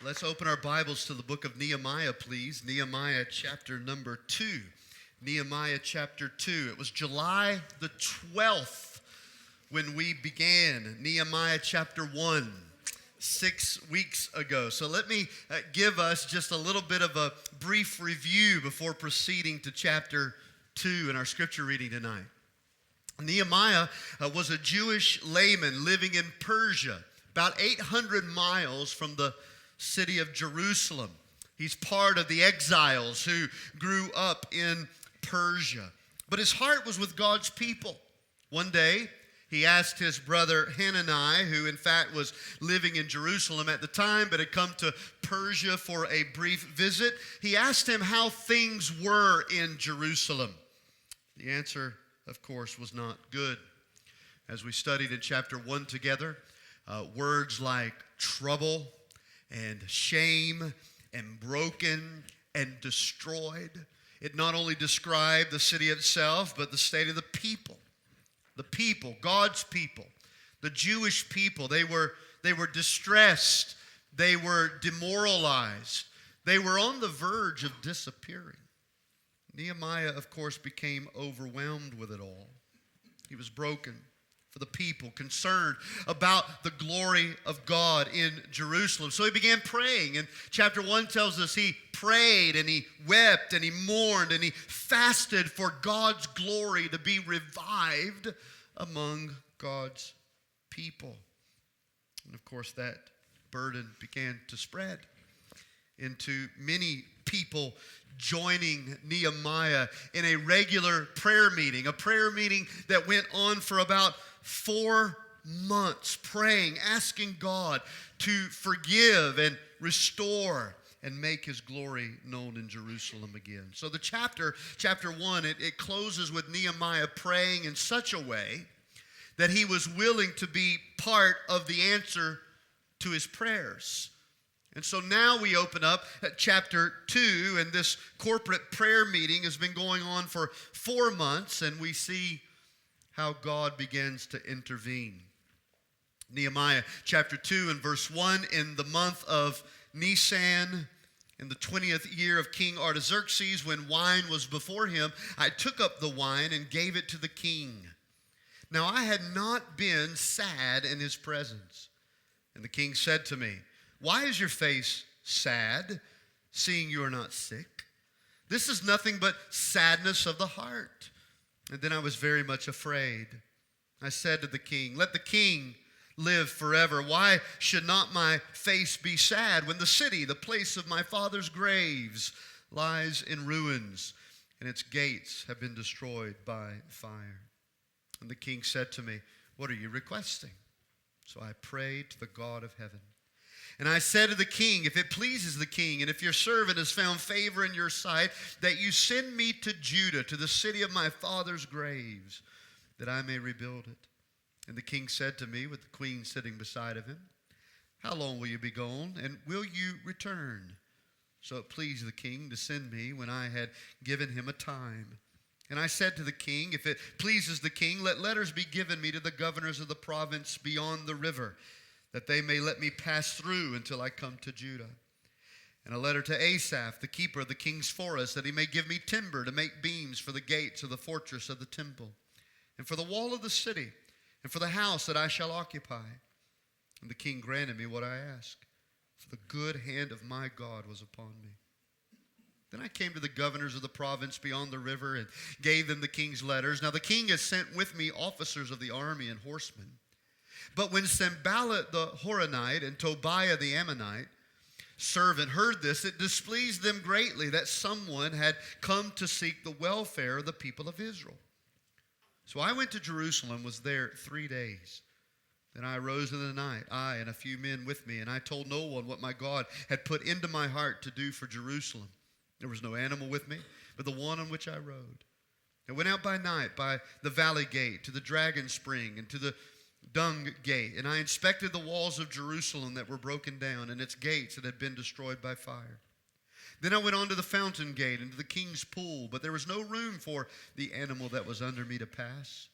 Let's open our Bibles to the book of Nehemiah, please. Nehemiah chapter number 2. Nehemiah chapter 2. It was July the 12th when we began Nehemiah chapter 1, 6 weeks ago. So let me give us just a little bit of a brief review before proceeding to chapter 2 in our scripture reading tonight. Nehemiah was a Jewish layman living in Persia, about 800 miles from the city of Jerusalem. He's part of the exiles who grew up in Persia. But his heart was with God's people. One day, he asked his brother Hanani, who in fact was living in Jerusalem at the time, but had come to Persia for a brief visit. He asked him how things were in Jerusalem. The answer, of course, was not good. As we studied in chapter 1 together, words like trouble and shame and broken and destroyed. It not only described the city itself, but the state of the people. The people, God's people, the Jewish people. They were distressed. They were demoralized. They were on the verge of disappearing. Nehemiah, of course, became overwhelmed with it all. He was broken for the people, concerned about the glory of God in Jerusalem. So he began praying, and chapter 1 tells us he prayed and he wept and he mourned and he fasted for God's glory to be revived among God's people. And of course that burden began to spread into many people joining Nehemiah in a regular prayer meeting, a prayer meeting that went on for about 4 months, praying, asking God to forgive and restore and make his glory known in Jerusalem again. So the chapter 1, it closes with Nehemiah praying in such a way that he was willing to be part of the answer to his prayers. And so now we open up at chapter 2, and this corporate prayer meeting has been going on for 4 months, and we see how God begins to intervene. Nehemiah chapter 2 and verse 1, in the month of Nisan, in the 20th year of King Artaxerxes, when wine was before him, I took up the wine and gave it to the king. Now I had not been sad in his presence. And the king said to me, "Why is your face sad, seeing you are not sick? This is nothing but sadness of the heart." And then I was very much afraid. I said to the king, "Let the king live forever. Why should not my face be sad when the city, the place of my father's graves, lies in ruins, and its gates have been destroyed by fire?" And the king said to me, "What are you requesting?" So I prayed to the God of heaven. And I said to the king, "If it pleases the king, and if your servant has found favor in your sight, that you send me to Judah, to the city of my father's graves, that I may rebuild it." And the king said to me, with the queen sitting beside of him, "How long will you be gone, and will you return?" So it pleased the king to send me when I had given him a time. And I said to the king, "If it pleases the king, let letters be given me to the governors of the province beyond the river, that they may let me pass through until I come to Judah. And a letter to Asaph, the keeper of the king's forest, that he may give me timber to make beams for the gates of the fortress of the temple, and for the wall of the city, and for the house that I shall occupy." And the king granted me what I asked, for the good hand of my God was upon me. Then I came to the governors of the province beyond the river and gave them the king's letters. Now the king has sent with me officers of the army and horsemen. But when Sanballat the Horonite and Tobiah the Ammonite servant heard this, it displeased them greatly that someone had come to seek the welfare of the people of Israel. So I went to Jerusalem, was there 3 days. Then I arose in the night, I and a few men with me, and I told no one what my God had put into my heart to do for Jerusalem. There was no animal with me, but the one on which I rode. I went out by night by the valley gate to the dragon spring and to the dung gate, and I inspected the walls of Jerusalem that were broken down and its gates that had been destroyed by fire. Then I went on to the fountain gate and to the king's pool, but there was no room for the animal that was under me to pass.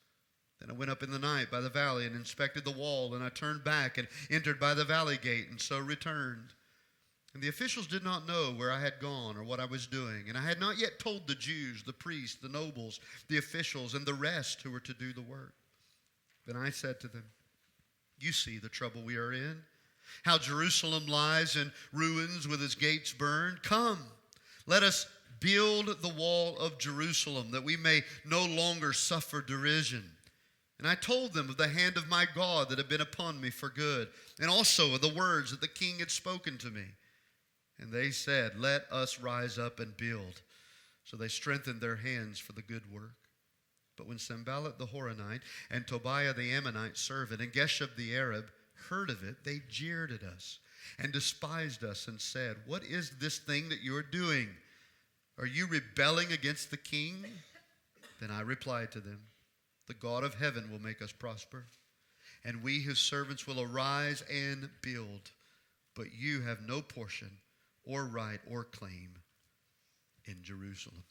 Then I went up in the night by the valley and inspected the wall, and I turned back and entered by the valley gate, and so returned. And the officials did not know where I had gone or what I was doing. And I had not yet told the Jews, the priests, the nobles, the officials, and the rest who were to do the work. Then I said to them, you see the trouble we are in, how Jerusalem lies in ruins with its gates burned. Come, let us build the wall of Jerusalem, that we may no longer suffer derision. And I told them of the hand of my God that had been upon me for good, and also of the words that the king had spoken to me. And they said, let us rise up and build. So they strengthened their hands for the good work. But when Sanballat the Horonite and Tobiah the Ammonite servant and Geshem the Arab heard of it, they jeered at us and despised us and said, what is this thing that you are doing? Are you rebelling against the king? Then I replied to them, the God of heaven will make us prosper, and we his servants will arise and build. But you have no portion or right or claim in Jerusalem.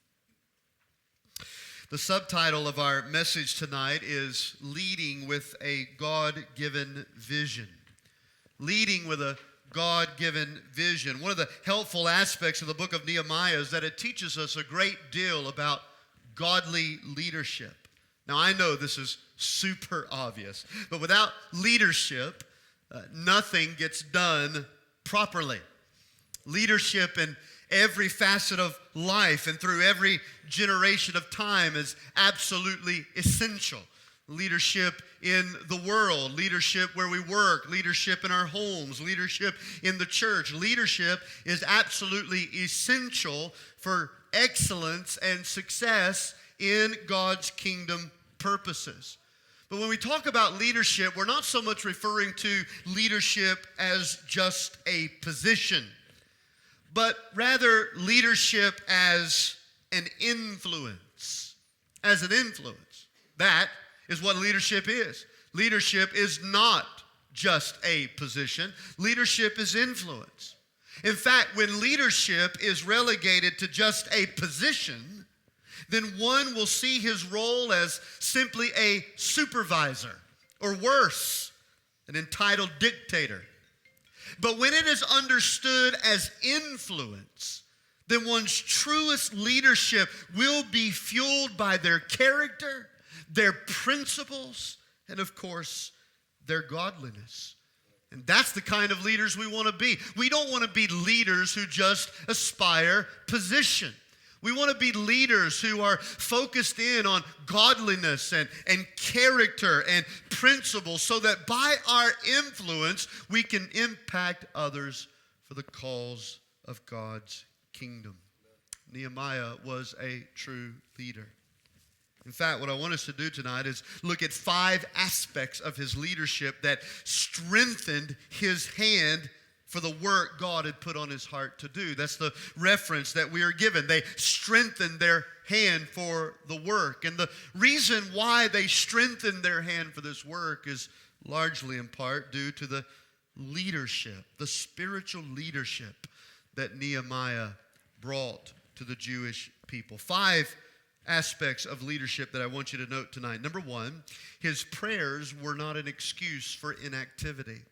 The subtitle of our message tonight is Leading with a God-Given Vision. Leading with a God-given vision. One of the helpful aspects of the book of Nehemiah is that it teaches us a great deal about godly leadership. Now, I know this is super obvious, but without leadership, nothing gets done properly. Leadership in every facet of life and through every generation of time is absolutely essential. Leadership in the world, leadership where we work, leadership in our homes, leadership in the church. Leadership is absolutely essential for excellence and success in God's kingdom purposes. But when we talk about leadership, we're not so much referring to leadership as just a position, but rather leadership as an influence. As an influence. That is what leadership is. Leadership is not just a position. Leadership is influence. In fact, when leadership is relegated to just a position, then one will see his role as simply a supervisor, or worse, an entitled dictator. But when it is understood as influence, then one's truest leadership will be fueled by their character, their principles, and of course, their godliness. And that's the kind of leaders we want to be. We don't want to be leaders who just aspire position. We want to be leaders who are focused in on godliness and character and principles so that by our influence, we can impact others for the cause of God's kingdom. Nehemiah was a true leader. In fact, what I want us to do tonight is look at 5 aspects of his leadership that strengthened his hand for the work God had put on his heart to do. That's the reference that we are given. They strengthened their hand for the work. And the reason why they strengthened their hand for this work is largely in part due to the leadership, the spiritual leadership that Nehemiah brought to the Jewish people. 5 aspects of leadership that I want you to note tonight. Number 1, his prayers were not an excuse for inactivity.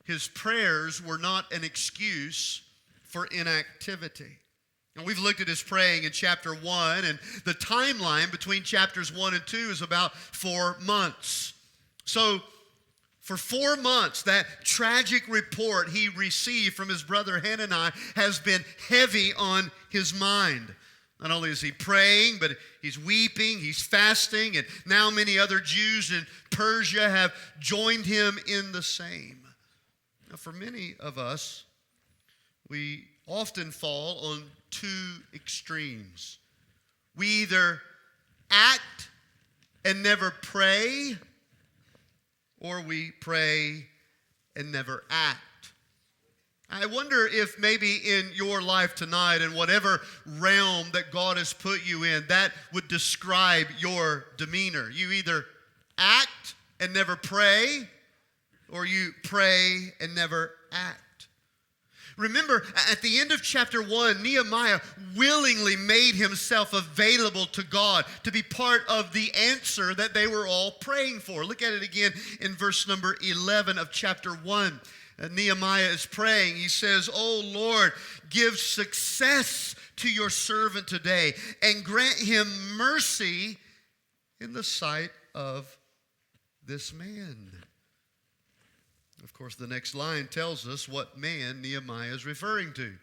His prayers were not an excuse for inactivity. And we've looked at his praying in chapter 1, and the timeline between chapters 1 and 2 is about 4 months. So, for 4 months, that tragic report he received from his brother Hanani has been heavy on his mind. Not only is he praying, but he's weeping, he's fasting, and now many other Jews in Persia have joined him in the same. Now, for many of us, we often fall on 2 extremes. We either act and never pray, or we pray and never act. I wonder if maybe in your life tonight, in whatever realm that God has put you in, that would describe your demeanor. You either act and never pray, or you pray and never act. Remember, at the end of chapter 1, Nehemiah willingly made himself available to God to be part of the answer that they were all praying for. Look at it again in verse number 11 of chapter 1. Nehemiah is praying. He says, "Oh Lord, give success to your servant today and grant him mercy in the sight of this man." Of course, the next line tells us what man Nehemiah is referring to.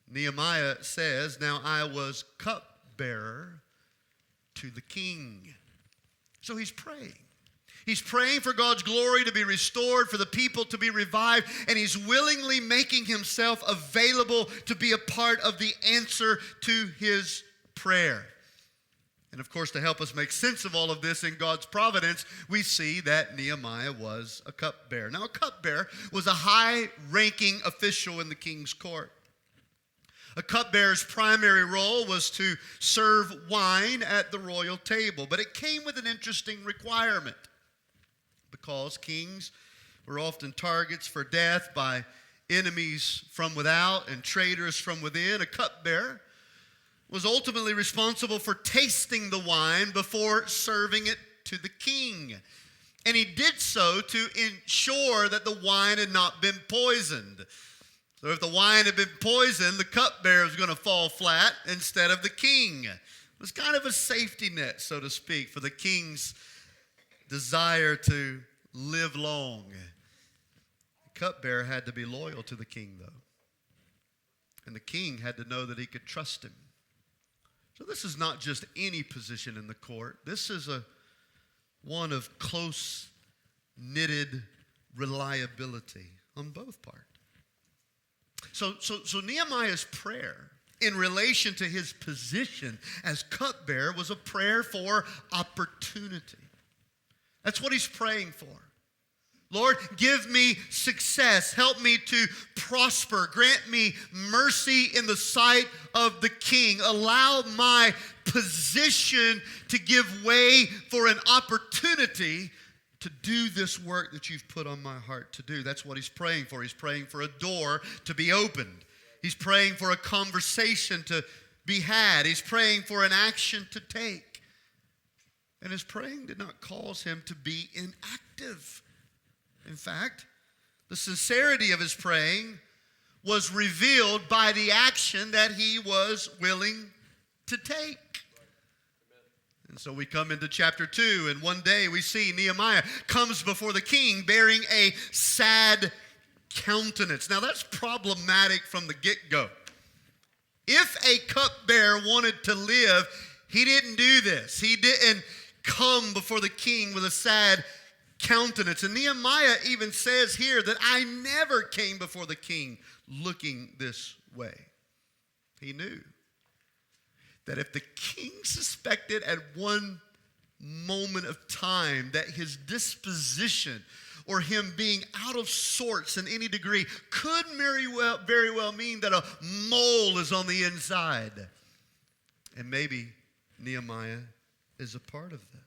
Nehemiah says, "Now I was cupbearer to the king." So he's praying. He's praying for God's glory to be restored, for the people to be revived, and he's willingly making himself available to be a part of the answer to his prayer. And of course, to help us make sense of all of this in God's providence, we see that Nehemiah was a cupbearer. Now, a cupbearer was a high-ranking official in the king's court. A cupbearer's primary role was to serve wine at the royal table, but it came with an interesting requirement. Because kings were often targets for death by enemies from without and traitors from within, a cupbearer was ultimately responsible for tasting the wine before serving it to the king. And he did so to ensure that the wine had not been poisoned. So if the wine had been poisoned, the cupbearer was going to fall flat instead of the king. It was kind of a safety net, so to speak, for the king's desire to live long. The cupbearer had to be loyal to the king, though. And the king had to know that he could trust him. So this is not just any position in the court. This is one of close-knitted reliability on both parts. So Nehemiah's prayer in relation to his position as cupbearer was a prayer for opportunity. That's what he's praying for. Lord, give me success. Help me to prosper. Grant me mercy in the sight of the king. Allow my position to give way for an opportunity to do this work that you've put on my heart to do. That's what he's praying for. He's praying for a door to be opened. He's praying for a conversation to be had. He's praying for an action to take. And his praying did not cause him to be inactive. In fact, the sincerity of his praying was revealed by the action that he was willing to take. And so we come into chapter 2, and one day we see Nehemiah comes before the king bearing a sad countenance. Now that's problematic from the get-go. If a cupbearer wanted to live, he didn't do this. He didn't come before the king with a sad countenance. And Nehemiah even says here that I never came before the king looking this way. He knew that if the king suspected at one moment of time that his disposition or him being out of sorts in any degree could very well mean that a mole is on the inside. And maybe Nehemiah is a part of this.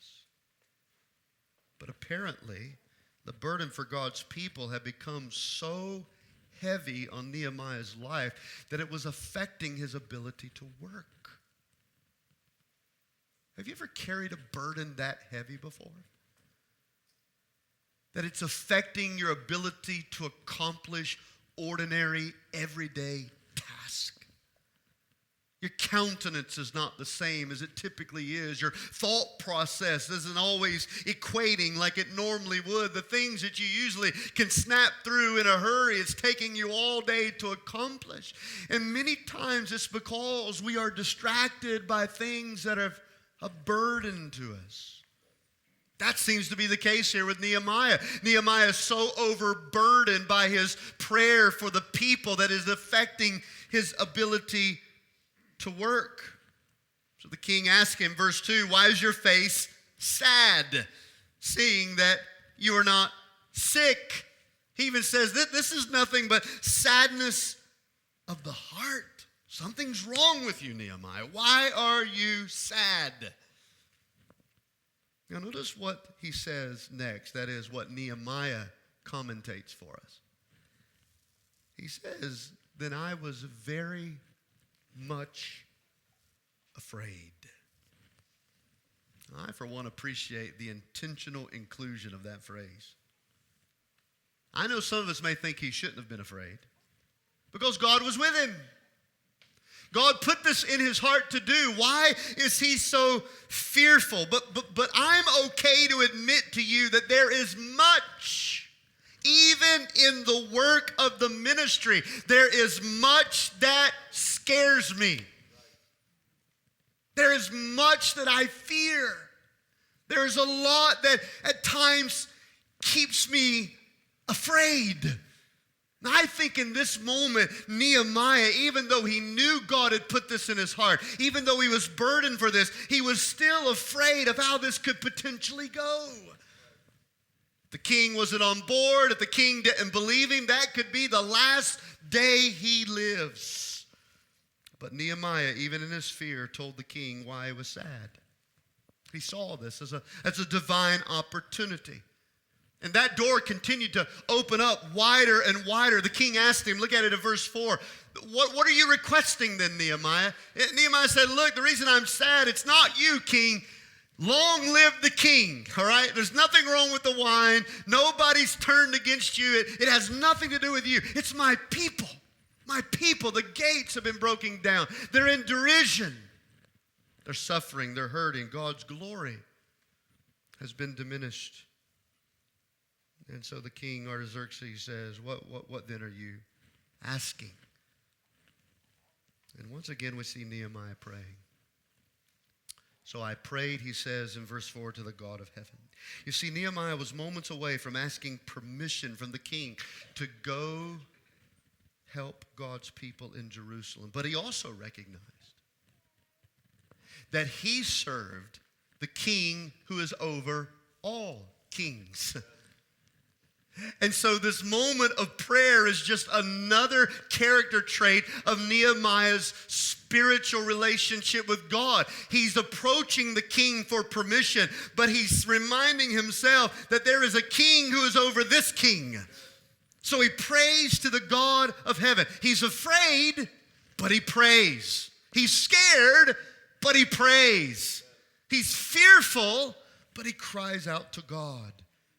But apparently, the burden for God's people had become so heavy on Nehemiah's life that it was affecting his ability to work. Have you ever carried a burden that heavy before? That it's affecting your ability to accomplish ordinary, everyday tasks. Your countenance is not the same as it typically is. Your thought process isn't always equating like it normally would. The things that you usually can snap through in a hurry, it's taking you all day to accomplish. And many times it's because we are distracted by things that are a burden to us. That seems to be the case here with Nehemiah. Nehemiah is so overburdened by his prayer for the people that is affecting his ability to work. So the king asked him, verse 2, why is your face sad, seeing that you are not sick? He even says that this is nothing but sadness of the heart. Something's wrong with you, Nehemiah. Why are you sad? Now notice what he says next. That is what Nehemiah commentates for us. He says, then I was very much afraid. I, for one, appreciate the intentional inclusion of that phrase. I know some of us may think he shouldn't have been afraid because God was with him. God put this in his heart to do. Why is he so fearful? But I'm okay to admit to you that there is much, even in the work of the ministry, there is much that scares me. There is much that I fear. There's a lot that at times keeps me afraid. I think in this moment, Nehemiah, even though he knew God had put this in his heart, even though he was burdened for this, he was still afraid of how this could potentially go. The king wasn't on board. If the king didn't believe him, that could be the last day he lives. But Nehemiah, even in his fear, told the king why he was sad. He saw this as a divine opportunity. And that door continued to open up wider and wider. The king asked him, look at it in verse 4, what are you requesting then, Nehemiah? And Nehemiah said, look, the reason I'm sad, it's not you, king. Long live the king, all right? There's nothing wrong with the wine. Nobody's turned against you. It has nothing to do with you. It's my people. My people, the gates have been broken down. They're in derision. They're suffering. They're hurting. God's glory has been diminished. And so the king Artaxerxes says, what then are you asking? And once again we see Nehemiah praying. So I prayed, he says in verse 4, to the God of heaven. You see, Nehemiah was moments away from asking permission from the king to go help God's people in Jerusalem. But he also recognized that he served the king who is over all kings. And so this moment of prayer is just another character trait of Nehemiah's spiritual relationship with God. He's approaching the king for permission, but he's reminding himself that there is a king who is over this king. So he prays to the God of heaven. He's afraid, but he prays. He's scared, but he prays. He's fearful, but he cries out to God.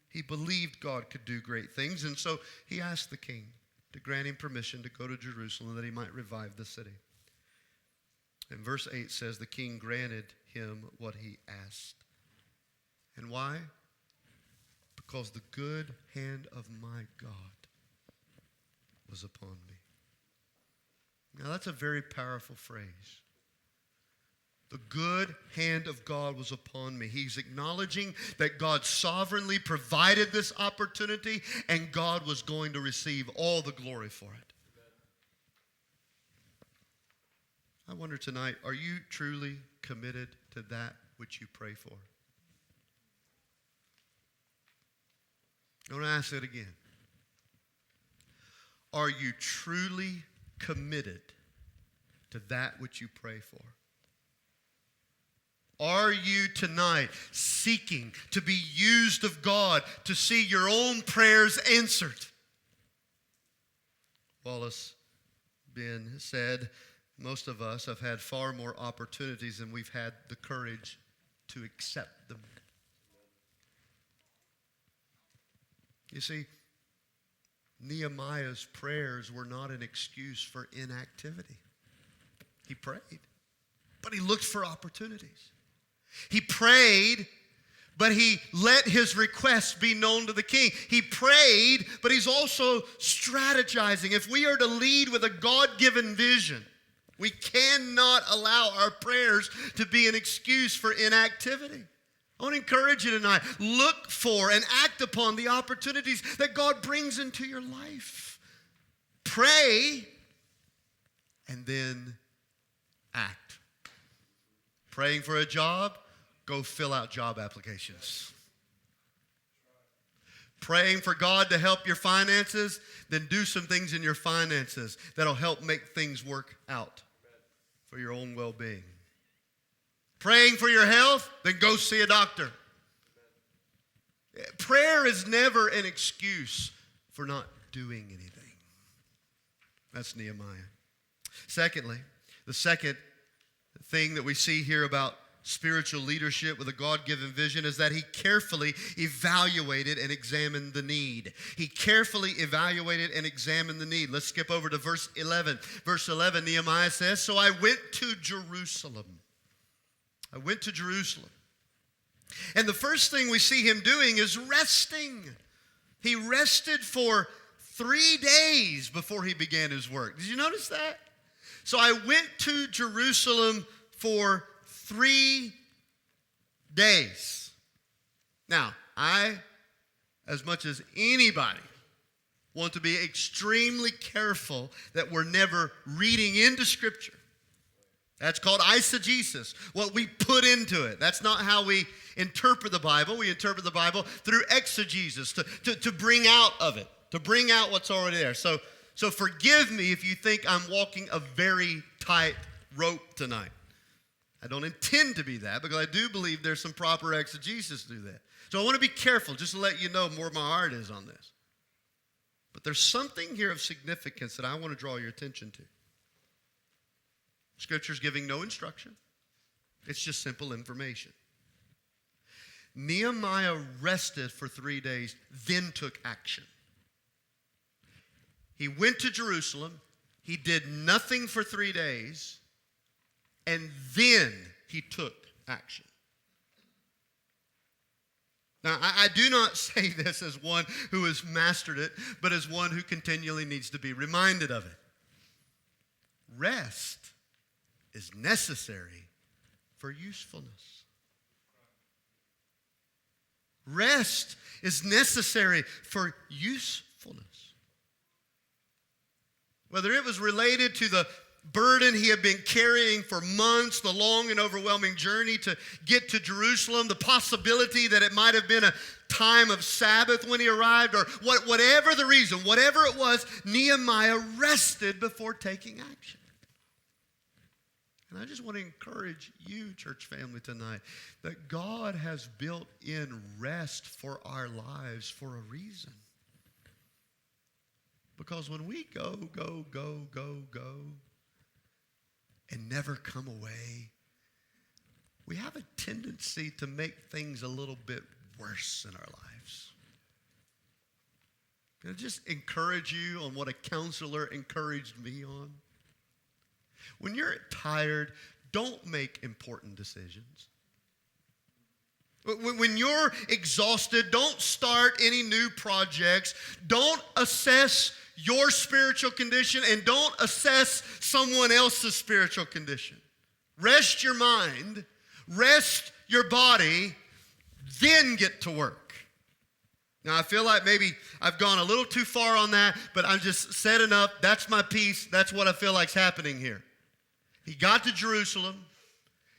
He believed God could do great things, and so he asked the king to grant him permission to go to Jerusalem that he might revive the city. And verse 8 says the king granted him what he asked. And why? Because the good hand of my God was upon me. Now that's a very powerful phrase. The good hand of God was upon me. He's acknowledging that God sovereignly provided this opportunity and God was going to receive all the glory for it. I wonder tonight, are you truly committed to that which you pray for? I want to ask it again. Are you truly committed to that which you pray for? Are you tonight seeking to be used of God to see your own prayers answered? Wallace Ben said, most of us have had far more opportunities than we've had the courage to accept them. You see, Nehemiah's prayers were not an excuse for inactivity. He prayed, but he looked for opportunities. He prayed, but he let his requests be known to the king. He prayed, but he's also strategizing. If we are to lead with a God-given vision, we cannot allow our prayers to be an excuse for inactivity. I want to encourage you tonight. Look for and act upon the opportunities that God brings into your life. Pray and then act. Praying for a job? Go fill out job applications. Praying for God to help your finances? Then do some things in your finances that'll help make things work out for your own well-being. Praying for your health? Then go see a doctor. Prayer is never an excuse for not doing anything. That's Nehemiah. Secondly, the second thing that we see here about spiritual leadership with a God-given vision is that he carefully evaluated and examined the need. He carefully evaluated and examined the need. Let's skip over to verse 11. Verse 11, Nehemiah says, "So I went to Jerusalem." I went to Jerusalem. And the first thing we see him doing is resting. He rested for 3 days before he began his work. Did you notice that? So I went to Jerusalem for 3 days. Now, I, as much as anybody, want to be extremely careful that we're never reading into Scripture. That's called eisegesis, what we put into it. That's not how we interpret the Bible. We interpret the Bible through exegesis, to bring out of it, to bring out what's already there. So forgive me if you think I'm walking a very tight rope tonight. I don't intend to be that, because I do believe there's some proper exegesis to that. So I want to be careful, just to let you know where my heart is on this. But there's something here of significance that I want to draw your attention to. Scripture's giving no instruction. It's just simple information. Nehemiah rested for 3 days, then took action. He went to Jerusalem. He did nothing for 3 days. And then he took action. Now, I do not say this as one who has mastered it, but as one who continually needs to be reminded of it. Rest is necessary for usefulness. Rest is necessary for usefulness. Whether it was related to the burden he had been carrying for months, the long and overwhelming journey to get to Jerusalem, the possibility that it might have been a time of Sabbath when he arrived, or whatever the reason, whatever it was, Nehemiah rested before taking action. And I just want to encourage you, church family, tonight, that God has built in rest for our lives for a reason. Because when we go, and never come away, we have a tendency to make things a little bit worse in our lives. Can I just encourage you on what a counselor encouraged me on? When you're tired, don't make important decisions. When you're exhausted, don't start any new projects. Don't assess your spiritual condition, and don't assess someone else's spiritual condition. Rest your mind, rest your body, then get to work. Now, I feel like maybe I've gone a little too far on that, but I'm just setting up. That's my piece. That's what I feel like's happening here. He got to Jerusalem.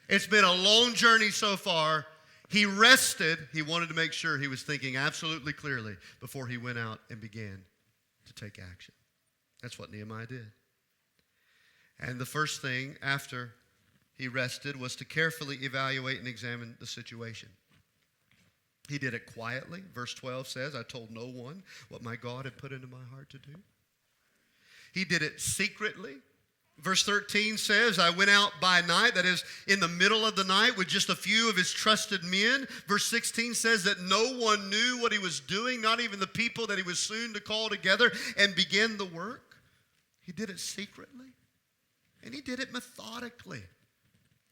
It's been a long journey so far. He rested. He wanted to make sure he was thinking absolutely clearly before he went out and began to take action. That's what Nehemiah did. And the first thing after he rested was to carefully evaluate and examine the situation. He did it quietly. Verse 12 says, "I told no one what my God had put into my heart to do." He did it secretly. Verse 13 says, "I went out by night," that is, in the middle of the night, with just a few of his trusted men. Verse 16 says that no one knew what he was doing, not even the people that he was soon to call together and begin the work. He did it secretly, and he did it methodically.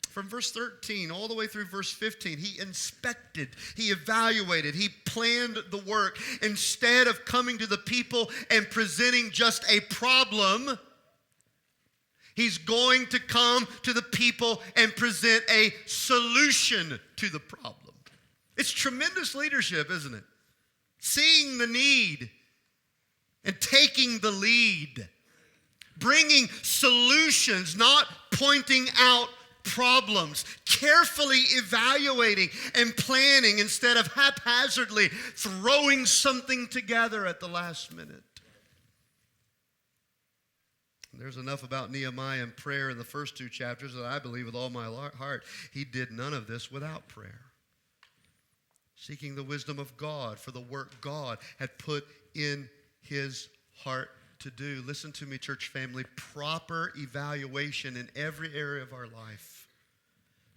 From verse 13 all the way through verse 15, he inspected, he evaluated, he planned the work. Instead of coming to the people and presenting just a problem, he's going to come to the people and present a solution to the problem. It's tremendous leadership, isn't it? Seeing the need and taking the lead. Bringing solutions, not pointing out problems. Carefully evaluating and planning instead of haphazardly throwing something together at the last minute. There's enough about Nehemiah and prayer in the first 2 chapters that I believe with all my heart he did none of this without prayer. Seeking the wisdom of God for the work God had put in his heart to do. Listen to me, church family. Proper evaluation in every area of our life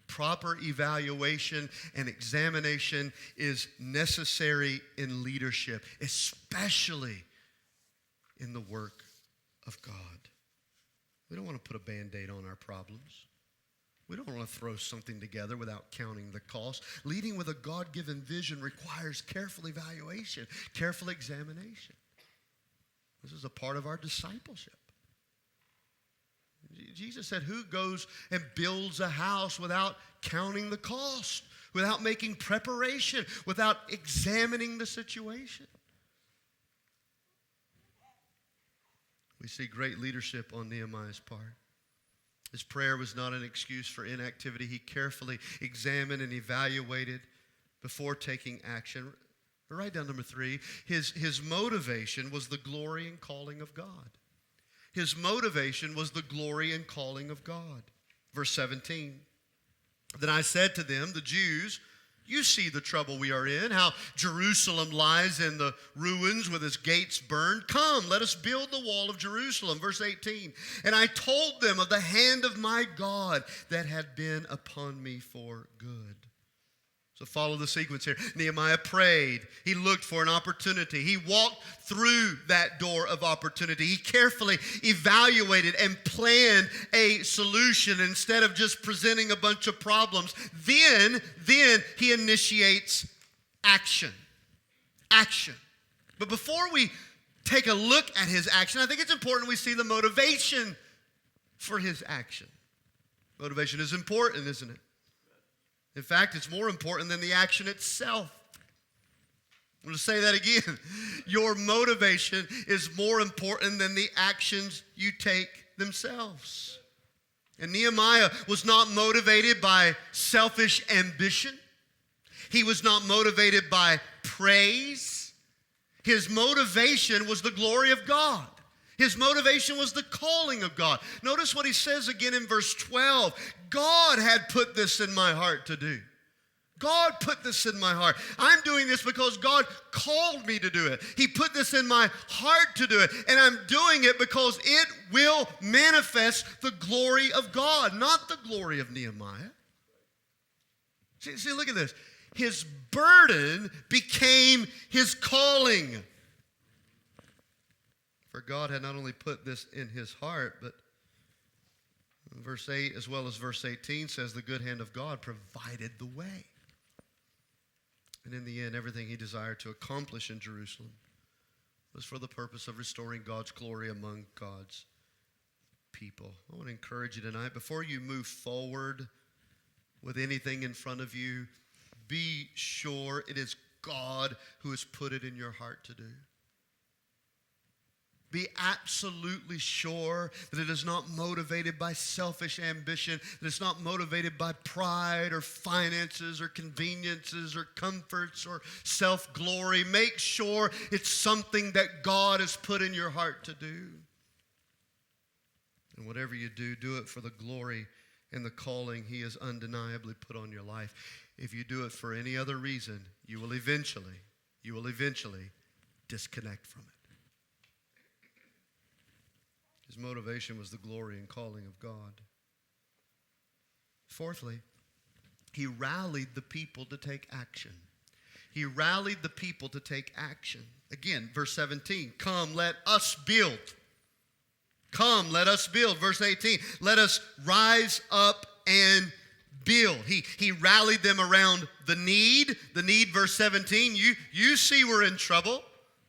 Proper evaluation and examination is necessary in leadership, especially in the work of God. We don't want to put a Band-Aid on our problems. We don't want to throw something together without counting the cost. Leading with a God-given vision requires careful evaluation, careful examination. This is a part of our discipleship. Jesus said, who goes and builds a house without counting the cost, without making preparation, without examining the situation? We see great leadership on Nehemiah's part. His prayer was not an excuse for inactivity. He carefully examined and evaluated before taking action. Write down number 3. His motivation was the glory and calling of God. His motivation was the glory and calling of God. Verse 17. Then I said to them, the Jews, you see the trouble we are in, how Jerusalem lies in the ruins with its gates burned. Come, let us build the wall of Jerusalem. Verse 18. And I told them of the hand of my God that had been upon me for good. So follow the sequence here. Nehemiah prayed. He looked for an opportunity. He walked through that door of opportunity. He carefully evaluated and planned a solution instead of just presenting a bunch of problems. Then he initiates action. Action. But before we take a look at his action, I think it's important we see the motivation for his action. Motivation is important, isn't it? In fact, it's more important than the action itself. I'm going to say that again. Your motivation is more important than the actions you take themselves. And Nehemiah was not motivated by selfish ambition. He was not motivated by praise. His motivation was the glory of God. His motivation was the calling of God. Notice what he says again in verse 12. God had put this in my heart to do. God put this in my heart. I'm doing this because God called me to do it. He put this in my heart to do it. And I'm doing it because it will manifest the glory of God, not the glory of Nehemiah. See, look at this. His burden became his calling. For God had not only put this in his heart, but verse 8 as well as verse 18 says the good hand of God provided the way. And in the end, everything he desired to accomplish in Jerusalem was for the purpose of restoring God's glory among God's people. I want to encourage you tonight, before you move forward with anything in front of you, be sure it is God who has put it in your heart to do. Be absolutely sure that it is not motivated by selfish ambition, that it's not motivated by pride or finances or conveniences or comforts or self-glory. Make sure it's something that God has put in your heart to do. And whatever you do, do it for the glory and the calling he has undeniably put on your life. If you do it for any other reason, you will eventually disconnect from it. His motivation was the glory and calling of God. Fourthly, he rallied the people to take action. He rallied the people to take action. Again, verse 17, come, let us build. Come, let us build. Verse 18, let us rise up and build. He rallied them around the need. The need, verse 17, you see we're in trouble.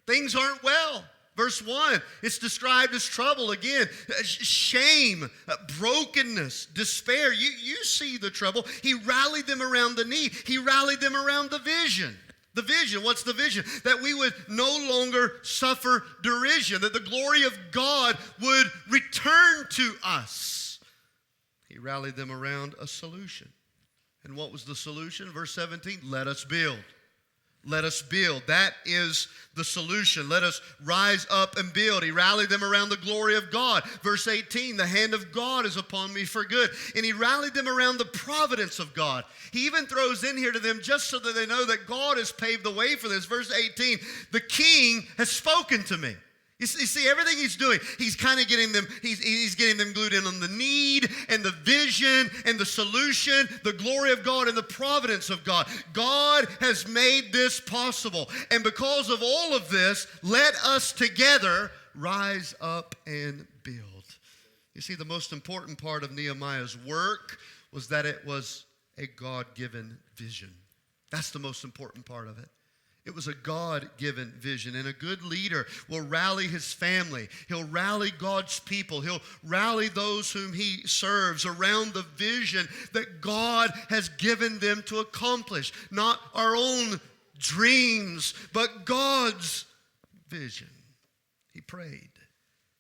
Things aren't well. Verse 1, it's described as trouble again. Shame, brokenness, despair. You see the trouble. He rallied them around the need. He rallied them around the vision. The vision, what's the vision? That we would no longer suffer derision, that the glory of God would return to us. He rallied them around a solution. And what was the solution? Verse 17, let us build. Let us build. That is the solution. Let us rise up and build. He rallied them around the glory of God. Verse 18, the hand of God is upon me for good. And he rallied them around the providence of God. He even throws in here to them just so that they know that God has paved the way for this. Verse 18, the king has spoken to me. You see everything he's doing, he's kind of getting them, he's getting them glued in on the need and the vision and the solution, the glory of God and the providence of God. God has made this possible. And because of all of this, let us together rise up and build. You see, the most important part of Nehemiah's work was that it was a God-given vision. That's the most important part of it. It was a God-given vision, and a good leader will rally his family. He'll rally God's people. He'll rally those whom he serves around the vision that God has given them to accomplish. Not our own dreams, but God's vision. He prayed.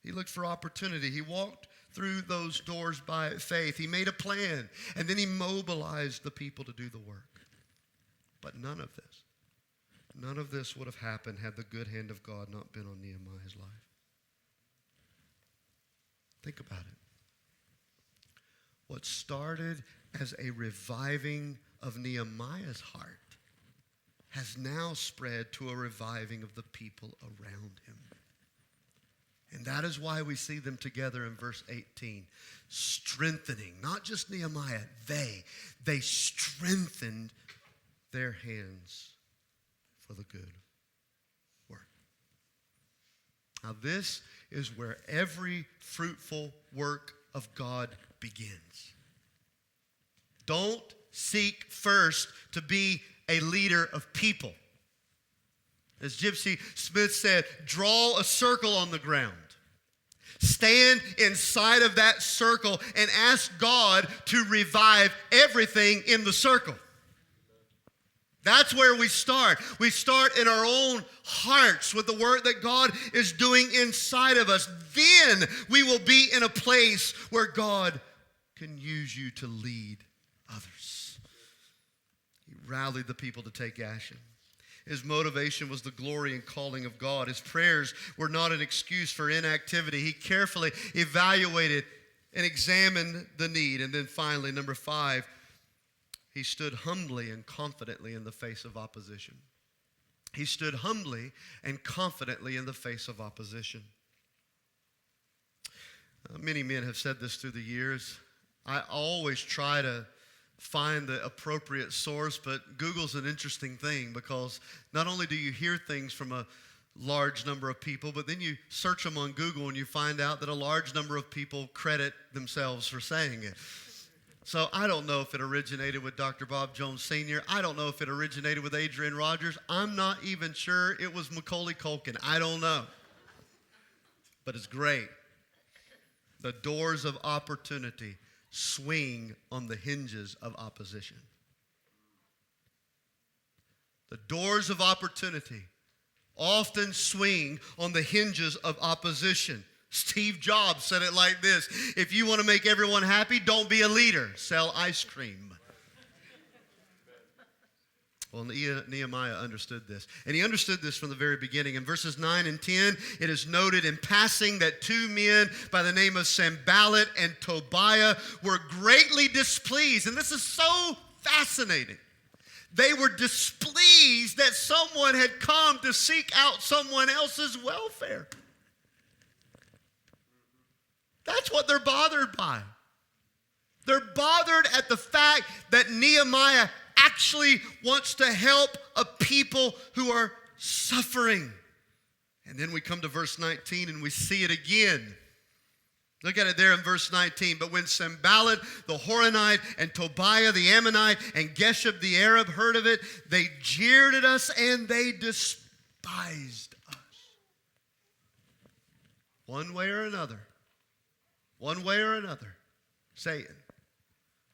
He looked for opportunity. He walked through those doors by faith. He made a plan, and then he mobilized the people to do the work. But none of this would have happened had the good hand of God not been on Nehemiah's life. Think about it. What started as a reviving of Nehemiah's heart has now spread to a reviving of the people around him. And that is why we see them together in verse 18, strengthening, not just Nehemiah, they strengthened their hands for the good work. Now this is where every fruitful work of God begins. Don't seek first to be a leader of people. As Gypsy Smith said, draw a circle on the ground. Stand inside of that circle and ask God to revive everything in the circle. That's where we start. We start in our own hearts with the work that God is doing inside of us. Then we will be in a place where God can use you to lead others. He rallied the people to take action. His motivation was the glory and calling of God. His prayers were not an excuse for inactivity. He carefully evaluated and examined the need. And then finally, number 5, he stood humbly and confidently in the face of opposition. He stood humbly and confidently in the face of opposition. Many men have said this through the years. I always try to find the appropriate source, but Google's an interesting thing because not only do you hear things from a large number of people, but then you search them on Google and you find out that a large number of people credit themselves for saying it. So I don't know if it originated with Dr. Bob Jones Sr. I don't know if it originated with Adrian Rogers. I'm not even sure it was Macaulay Culkin. I don't know. But it's great. The doors of opportunity swing on the hinges of opposition. The doors of opportunity often swing on the hinges of opposition. Steve Jobs said it like this: if you want to make everyone happy, don't be a leader, sell ice cream. Well, Nehemiah understood this. And he understood this from the very beginning. In verses 9 and 10, it is noted in passing that 2 men by the name of Sanballat and Tobiah were greatly displeased. And this is so fascinating. They were displeased that someone had come to seek out someone else's welfare. That's what they're bothered by. They're bothered at the fact that Nehemiah actually wants to help a people who are suffering. And then we come to verse 19 and we see it again. Look at it there in verse 19. But when Sanballat the Horonite and Tobiah the Ammonite and Geshem the Arab heard of it, they jeered at us and they despised us. One way or another, Satan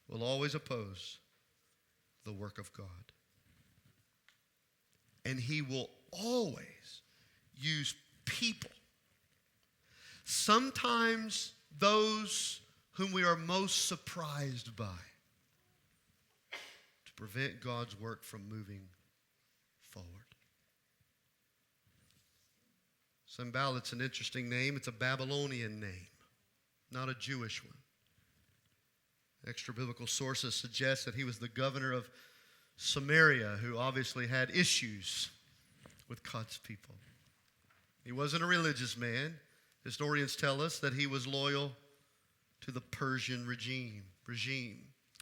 will always oppose the work of God. And he will always use people, sometimes those whom we are most surprised by, to prevent God's work from moving forward. Sanballat's an interesting name. It's a Babylonian name, not a Jewish one. Extra biblical sources suggest that he was the governor of Samaria, who obviously had issues with God's people. He wasn't a religious man. Historians tell us that he was loyal to the Persian regime.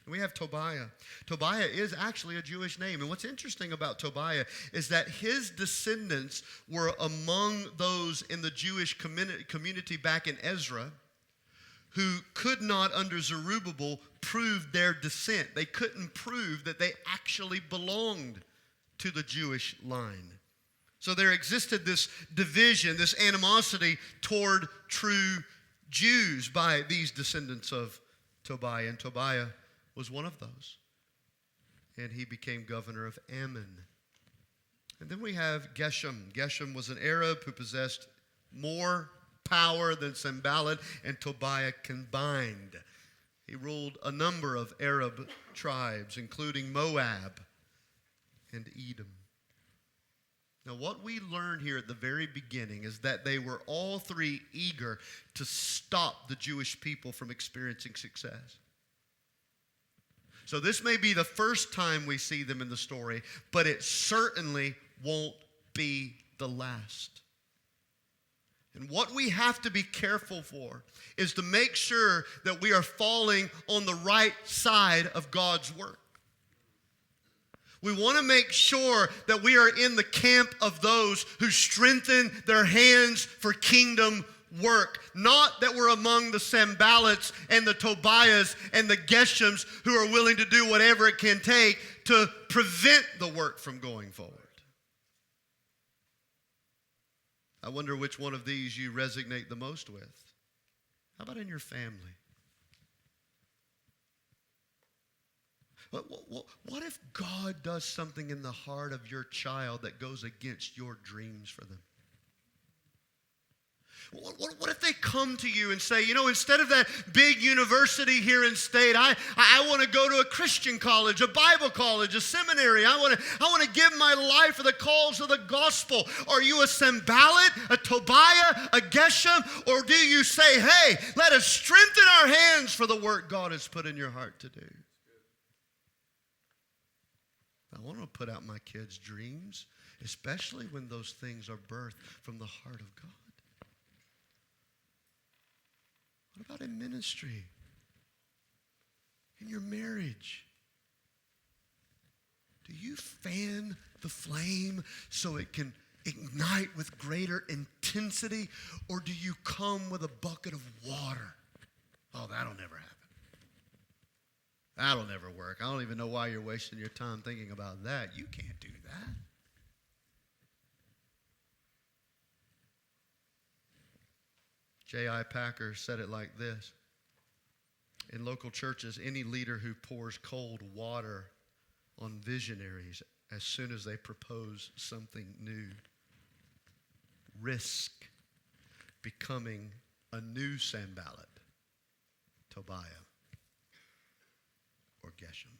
And we have Tobiah. Tobiah is actually a Jewish name. And what's interesting about Tobiah is that his descendants were among those in the Jewish community back in Ezra who could not, under Zerubbabel, prove their descent. They couldn't prove that they actually belonged to the Jewish line. So there existed this division, this animosity toward true Jews by these descendants of Tobiah. And Tobiah was one of those. And he became governor of Ammon. And then we have Geshem. Geshem was an Arab who possessed more power than Sanballat and Tobiah combined. He ruled a number of Arab tribes, including Moab and Edom. Now, what we learn here at the very beginning is that they were all three eager to stop the Jewish people from experiencing success. So this may be the first time we see them in the story, but it certainly won't be the last. And what we have to be careful for is to make sure that we are falling on the right side of God's work. We want to make sure that we are in the camp of those who strengthen their hands for kingdom work. Not that we're among the Sanballats and the Tobiahs and the Geshems who are willing to do whatever it can take to prevent the work from going forward. I wonder which one of these you resonate the most with. How about in your family? What if God does something in the heart of your child that goes against your dreams for them? What if they come to you and say, instead of that big university here in state, I want to go to a Christian college, a Bible college, a seminary. I want to give my life for the cause of the gospel. Are you a Sanballat, a Tobiah, a Geshem? Or do you say, hey, let us strengthen our hands for the work God has put in your heart to do? I want to put out my kids' dreams, especially when those things are birthed from the heart of God. What about in ministry? In your marriage? Do you fan the flame so it can ignite with greater intensity? Or do you come with a bucket of water? Oh, that'll never happen. That'll never work. I don't even know why you're wasting your time thinking about that. You can't do that. J.I. Packer said it like this. In local churches, any leader who pours cold water on visionaries as soon as they propose something new risk becoming a new Sanballat, Tobiah, or Geshem.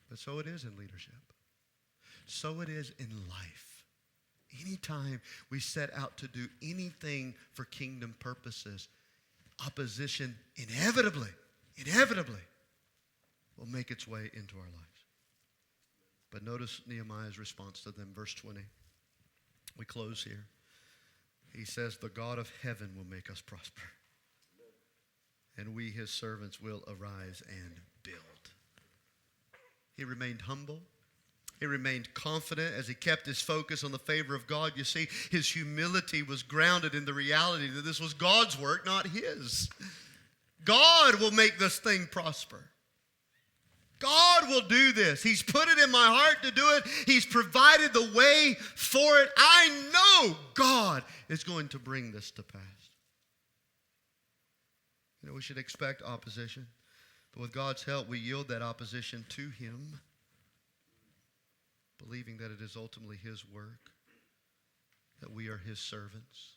But so it is in leadership. So it is in life. Anytime we set out to do anything for kingdom purposes, opposition inevitably will make its way into our lives. But notice Nehemiah's response to them, verse 20. We close here. He says, the God of heaven will make us prosper, and we, his servants, will arise and build. He remained humble. He remained confident as he kept his focus on the favor of God. You see, his humility was grounded in the reality that this was God's work, not his. God will make this thing prosper. God will do this. He's put it in my heart to do it. He's provided the way for it. I know God is going to bring this to pass. We should expect opposition. But with God's help, we yield that opposition to him, believing that it is ultimately his work, that we are his servants,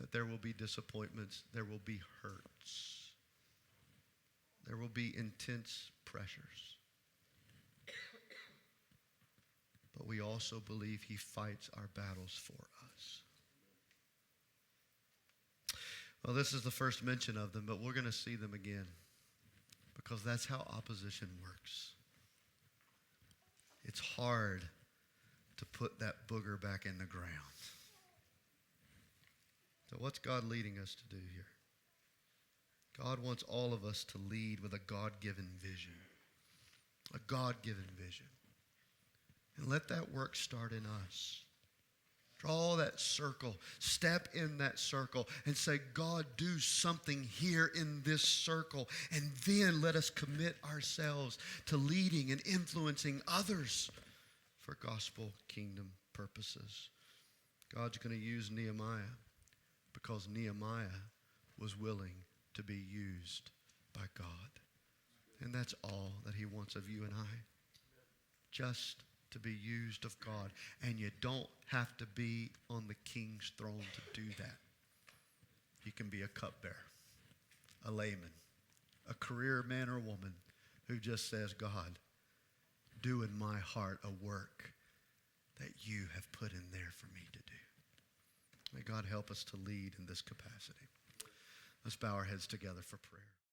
that there will be disappointments, there will be hurts, there will be intense pressures. But we also believe he fights our battles for us. Well, this is the first mention of them, but we're going to see them again because that's how opposition works. It's hard to put that booger back in the ground. So what's God leading us to do here? God wants all of us to lead with a God-given vision. A God-given vision. And let that work start in us. Draw that circle. Step in that circle and say, God, do something here in this circle. And then let us commit ourselves to leading and influencing others for gospel kingdom purposes. God's going to use Nehemiah because Nehemiah was willing to be used by God. And that's all that he wants of you and I. Just to be used of God. And you don't have to be on the king's throne to do that. You can be a cupbearer, a layman, a career man or woman who just says, God, do in my heart a work that you have put in there for me to do. May God help us to lead in this capacity. Let's bow our heads together for prayer.